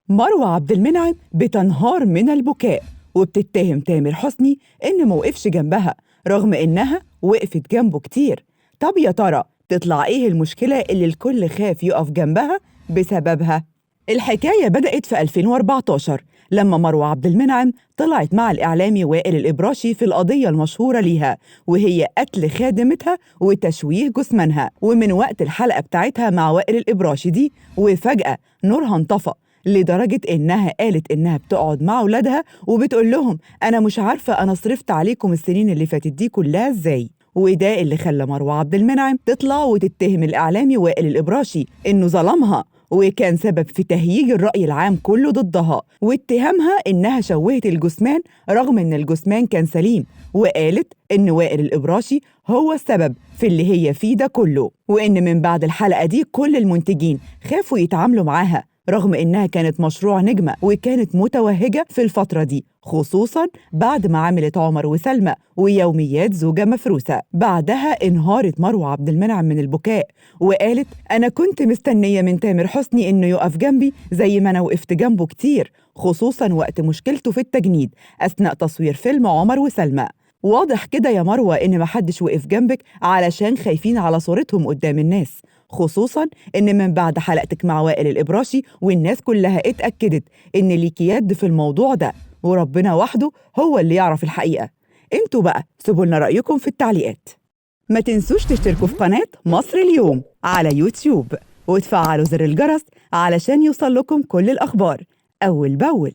مروة عبد المنعم بتنهار من البكاء وبتتهم تامر حسني إن موقفش جنبها رغم إنها وقفت جنبه كتير. طب يا ترى تطلع إيه المشكلة اللي الكل خاف يقف جنبها بسببها؟ الحكاية بدأت في 2014 لما مروة عبد المنعم طلعت مع الإعلامي وائل الإبراشي في القضية المشهورة ليها، وهي قتل خادمتها وتشويه جثمانها. ومن وقت الحلقة بتاعتها مع وائل الإبراشي دي وفجأة نورها انطفأ، لدرجة إنها قالت إنها بتقعد مع أولادها وبتقول لهم أنا مش عارفة أنا صرفت عليكم السنين اللي فاتت دي كلها إزاي. وده اللي خلى مروة عبد المنعم تطلع وتتهم الإعلامي وائل الإبراشي إنه ظلمها وكان سبب في تهييج الرأي العام كله ضدها، واتهامها إنها شوهت الجثمان رغم إن الجثمان كان سليم، وقالت إن وائل الإبراشي هو السبب في اللي هي فيه ده كله، وإن من بعد الحلقة دي كل المنتجين خافوا يتعاملوا معاها رغم إنها كانت مشروع نجمة وكانت متوهجة في الفترة دي، خصوصاً بعد ما عملت عمر وسلمى ويوميات زوجة مفروسة. بعدها انهارت مروة عبد المنعم من البكاء وقالت أنا كنت مستنية من تامر حسني إنه يقف جنبي زي ما أنا وقفت جنبه كتير، خصوصاً وقت مشكلته في التجنيد أثناء تصوير فيلم عمر وسلمى. واضح كده يا مروة إن محدش وقف جنبك علشان خايفين على صورتهم قدام الناس، خصوصاً إن من بعد حلقتك مع وائل الإبراشي والناس كلها اتأكدت إن ليكي يد في الموضوع ده، وربنا وحده هو اللي يعرف الحقيقة. انتوا بقى سيبوا لنا رأيكم في التعليقات. ما تنسوش تشتركوا في قناة مصر اليوم على يوتيوب وتفعلوا زر الجرس علشان يوصل لكم كل الأخبار أول بأول.